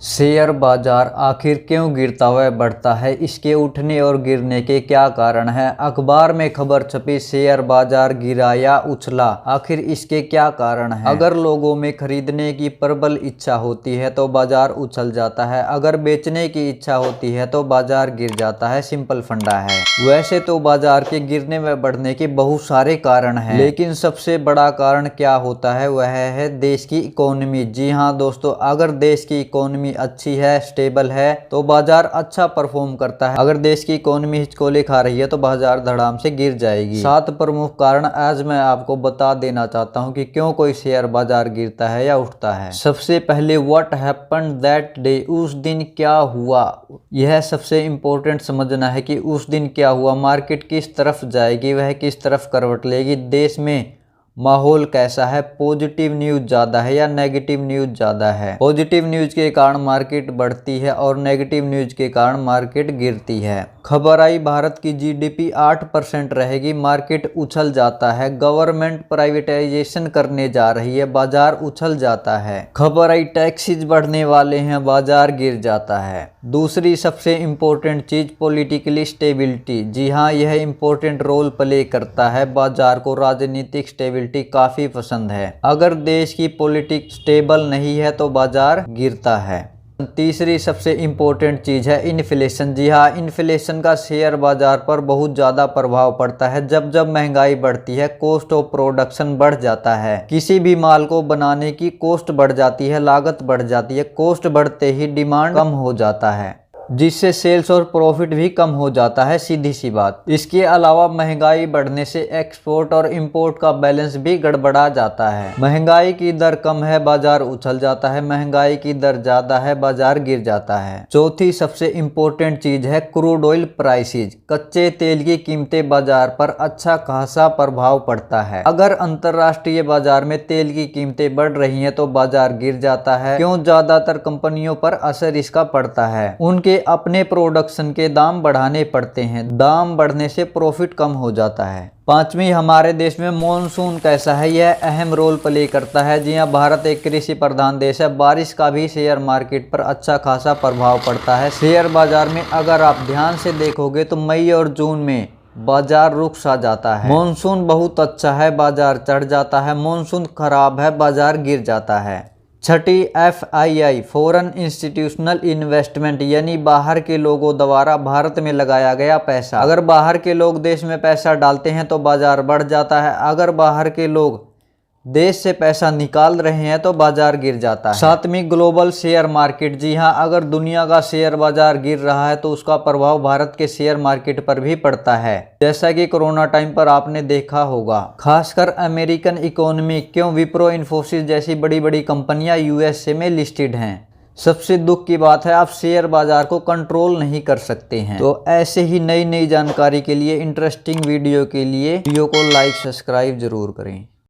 Share बाजार आखिर क्यों गिरता व बढ़ता है, इसके उठने और गिरने के क्या कारण हैं। अखबार में खबर छपी, शेयर बाजार गिरा या उछला, आखिर इसके क्या कारण हैं। अगर लोगों में खरीदने की प्रबल इच्छा होती है तो बाजार उछल जाता है, अगर बेचने की इच्छा होती है तो बाजार गिर जाता है। सिंपल फंडा है। वैसे तो बाजार के गिरने व बढ़ने के बहुत सारे कारण हैं, लेकिन सबसे बड़ा कारण क्या होता है वह है देश की इकोनॉमी। जी हाँ दोस्तों, अगर देश की इकोनॉमी अच्छी है, स्टेबल है, तो बाजार अच्छा परफॉर्म करता है। अगर देश की इकोनॉमी हिचकोले खा रही है तो बाजार धड़ाम से गिर जाएगी। 7 प्रमुख कारण आज मैं आपको बता देना चाहता हूं कि क्यों कोई शेयर बाजार गिरता है या उठता है। सबसे पहले व्हाट हैपेंड दैट डे, उस दिन क्या हुआ। यह सबसे इंपॉर्टेंट समझना है कि उस दिन क्या हुआ, मार्केट किस तरफ जाएगी, वह किस तरफ करवट लेगी, देश में माहौल कैसा है, पॉजिटिव न्यूज ज्यादा है या नेगेटिव न्यूज ज्यादा है। पॉजिटिव न्यूज के कारण मार्केट बढ़ती है और नेगेटिव न्यूज के कारण मार्केट गिरती है। खबर आई भारत की जीडीपी 8% रहेगी, मार्केट उछल जाता है। गवर्नमेंट प्राइवेटाइजेशन करने जा रही है, बाजार उछल जाता है। खबर आई टैक्सेस बढ़ने वाले हैं, बाजार गिर जाता है। दूसरी सबसे इंपॉर्टेंट चीज पॉलिटिकली स्टेबिलिटी। जी हाँ, यह इंपॉर्टेंट रोल प्ले करता है। बाजार को राजनीतिक स्टेबिलिटी काफी पसंद है। अगर देश की पॉलिटिक्स स्टेबल नहीं है तो बाजार गिरता है। तीसरी सबसे इंपॉर्टेंट चीज है इन्फ्लेशन। जी हाँ, इन्फ्लेशन का शेयर बाजार पर बहुत ज्यादा प्रभाव पड़ता है। जब जब महंगाई बढ़ती है, कॉस्ट ऑफ प्रोडक्शन बढ़ जाता है। किसी भी माल को बनाने की कॉस्ट बढ़ जाती है, लागत बढ़ जाती है। कॉस्ट बढ़ते ही डिमांड कम हो जाता है, जिससे सेल्स और प्रॉफिट भी कम हो जाता है, सीधी सी बात। इसके अलावा महंगाई बढ़ने से एक्सपोर्ट और इंपोर्ट का बैलेंस भी गड़बड़ा जाता है। महंगाई की दर कम है, बाजार उछल जाता है। महंगाई की दर ज्यादा है, बाजार गिर जाता है। चौथी सबसे इंपॉर्टेंट चीज है क्रूड ऑयल प्राइसेस। कच्चे तेल की कीमतें बाजार पर अच्छा खासा प्रभाव पड़ता है। अगर अंतरराष्ट्रीय बाजार में तेल की कीमतें बढ़ रही हैं तो बाजार गिर जाता है। क्यों? ज्यादातर कंपनियों पर असर इसका पड़ता है। उनके अपने प्रोडक्शन के दाम बढ़ाने पड़ते हैं, दाम बढ़ने से प्रॉफिट कम हो जाता है। पांचवी, हमारे देश में मॉनसून कैसा है, यह अहम रोल प्ले करता है। जी हाँ, भारत एक कृषि प्रधान देश है, बारिश का भी शेयर मार्केट पर अच्छा खासा प्रभाव पड़ता है। शेयर बाजार में अगर आप ध्यान से देखोगे तो मई और जून में बाजार रुक सा जाता है। मॉनसून बहुत अच्छा है, बाजार चढ़ जाता है। मॉनसून खराब है, बाजार गिर जाता है। छठी, FII फॉरेन इंस्टीट्यूशनल इन्वेस्टमेंट, यानी बाहर के लोगों द्वारा भारत में लगाया गया पैसा। अगर बाहर के लोग देश में पैसा डालते हैं तो बाजार बढ़ जाता है। अगर बाहर के लोग देश से पैसा निकाल रहे हैं तो बाजार गिर जाता है। सातवीं, ग्लोबल शेयर मार्केट। जी हाँ, अगर दुनिया का शेयर बाजार गिर रहा है तो उसका प्रभाव भारत के शेयर मार्केट पर भी पड़ता है, जैसा कि कोरोना टाइम पर आपने देखा होगा। खासकर अमेरिकन इकोनॉमी। क्यों? विप्रो, इन्फोसिस जैसी बड़ी बड़ी कंपनियां USA में लिस्टेड हैं। सबसे दुख की बात है, आप शेयर बाजार को कंट्रोल नहीं कर सकते हैं। तो ऐसे ही नई नई जानकारी के लिए, इंटरेस्टिंग वीडियो के लिए वीडियो को लाइक सब्सक्राइब जरूर करें।